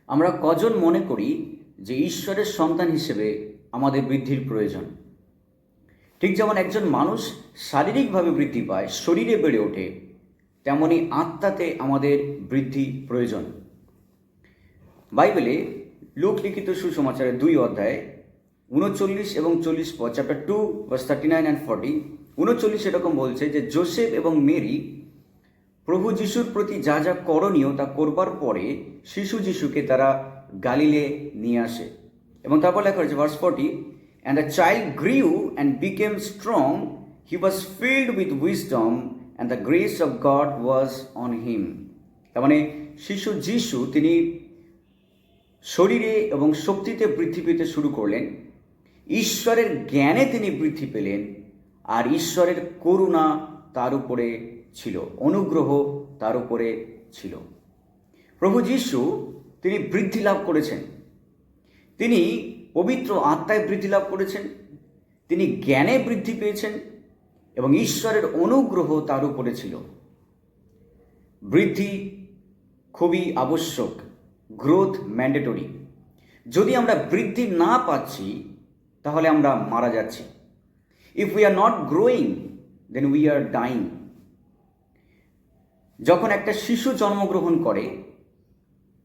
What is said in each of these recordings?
আমরা কজন মনে করি যে ঈশ্বরের সন্তান হিসেবে আমাদের বৃদ্ধির প্রয়োজন? ঠিক যেমন একজন মানুষ শারীরিকভাবে বৃদ্ধি পায়, শরীরে বেড়ে ওঠে, তেমনি আত্মাতে আমাদের বৃদ্ধি প্রয়োজন। বাইবেলে লূক লিখিত সুসমাচারের 2 অধ্যায়ে 39 এবং 40 পদ, চ্যাপ্টার 2 ভার্স 39 অ্যান্ড 40, 39 এরকম বলছে যে যোসেফ এবং মেরি প্রভু যিশুর প্রতি যা যা করণীয় তা করবার পরে শিশু যিশুকে তারা গালিলে নিয়ে আসে। এবং তারপর লেখা হয়েছে verse 40, and the child grew and became strong, he was filled with wisdom, and the grace of God was on him. তার মানে শিশু যিশু তিনি শরীরে এবং শক্তিতে বৃদ্ধি পেতে শুরু করলেন, ঈশ্বরের জ্ঞানে তিনি বৃদ্ধি পেলেন, আর ঈশ্বরের করুণা তার উপরে ছিল, অনুগ্রহ তার উপরে ছিল। প্রভু যিশু তিনি বৃদ্ধি লাভ করেছেন, তিনি পবিত্র আত্মায় বৃদ্ধি লাভ করেছেন, তিনি জ্ঞানে বৃদ্ধি পেয়েছেন এবং ঈশ্বরের অনুগ্রহ তার উপরে ছিল। বৃদ্ধি খুবই আবশ্যক, গ্রোথ ম্যান্ডেটরি। যদি আমরা বৃদ্ধি না পাচ্ছি তাহলে আমরা মারা যাচ্ছি। If we are not growing then we are dying. যখন একটা শিশু জন্মগ্রহণ করে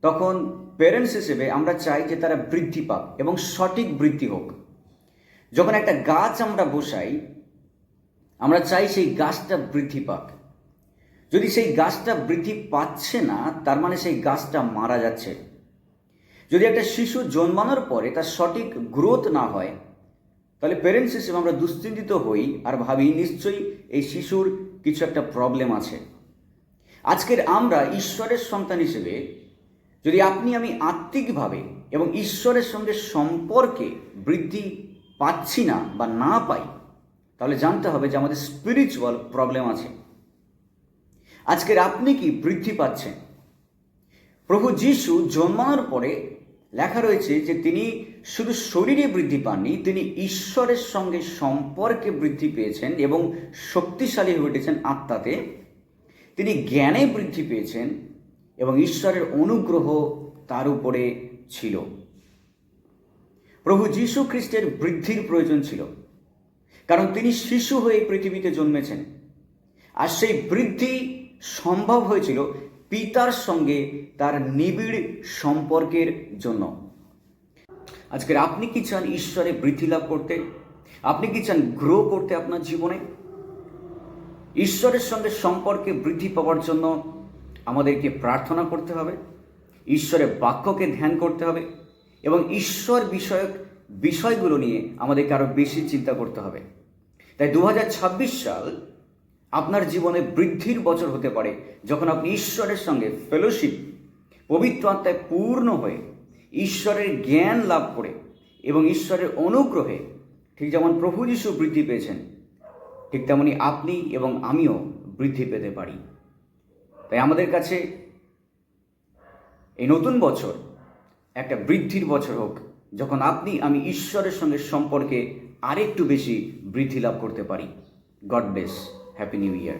তখন প্যারেন্টস হিসেবে আমরা চাই যে তারা বৃদ্ধি পাক এবং সঠিক বৃদ্ধি হোক। যখন একটা গাছ আমরা বসাই আমরা চাই সেই গাছটা বৃদ্ধি পাক। যদি সেই গাছটা বৃদ্ধি পাচ্ছে না তার মানে সেই গাছটা মারা যাচ্ছে। যদি একটা শিশু জন্মানোর পরে তার সঠিক গ্রোথ না হয় তাহলে প্যারেন্টস হিসেবে আমরা দুশ্চিন্তিত হই আর ভাবি নিশ্চয়ই এই শিশুর কিছু একটা প্রবলেম আছে। আজকের আমরা ঈশ্বরের সন্তান হিসেবে যদি আপনি আমি আত্মিকভাবে এবং ঈশ্বরের সঙ্গে সম্পর্কে বৃদ্ধি পাচ্ছি না বা না পাই তাহলে জানতে হবে যে আমাদের স্পিরিচুয়াল প্রবলেম আছে। আজকের আপনি কি বৃদ্ধি পাচ্ছেন? প্রভু যিশু জন্মানোর পরে লেখা রয়েছে যে তিনি শুধু শরীরে বৃদ্ধি পাননি, তিনি ঈশ্বরের সঙ্গে সম্পর্কে বৃদ্ধি পেয়েছেন এবং শক্তিশালী হয়ে উঠেছেন আত্মাতে। তিনি জ্ঞানে বৃদ্ধি পেয়েছেন এবং ঈশ্বরের অনুগ্রহ তার উপরে ছিল। প্রভু যীশু খ্রিস্টের বৃদ্ধির প্রয়োজন ছিল, কারণ তিনি শিশু হয়ে পৃথিবীতে জন্মেছেন, আর সেই বৃদ্ধি সম্ভব হয়েছিল পিতার সঙ্গে তার নিবিড় সম্পর্কের জন্য। আজকের আপনি কি চান ঈশ্বরে বৃদ্ধি লাভ করতে? আপনি কি চান গ্রো করতে আপনার জীবনে? ঈশ্বরের সঙ্গে সম্পর্কে বৃদ্ধি পাওয়ার জন্য আমাদেরকে প্রার্থনা করতে হবে, ঈশ্বরের বাক্যকে ধ্যান করতে হবে এবং ঈশ্বর বিষয়ক বিষয়গুলো নিয়ে আমাদেরকে আরও বেশি চিন্তা করতে হবে। তাই 2026 সাল আপনার জীবনে বৃদ্ধির বছর হতে পারে যখন আপনি ঈশ্বরের সঙ্গে ফেলোশিপ, পবিত্র আত্মায় পূর্ণ হয়ে ঈশ্বরের জ্ঞান লাভ করে এবং ঈশ্বরের অনুগ্রহে ঠিক যেমন প্রভু যীশু বৃদ্ধি পেয়েছেন ঠিক তেমনি আপনি এবং আমিও বৃদ্ধি পেতে পারি। তাই আমাদের কাছে এই নতুন বছর একটা বৃদ্ধির বছর হোক, যখন আপনি আমি ঈশ্বরের সঙ্গে সম্পর্কে আরেকটু বেশি বৃদ্ধি লাভ করতে পারি। God bless, happy new year.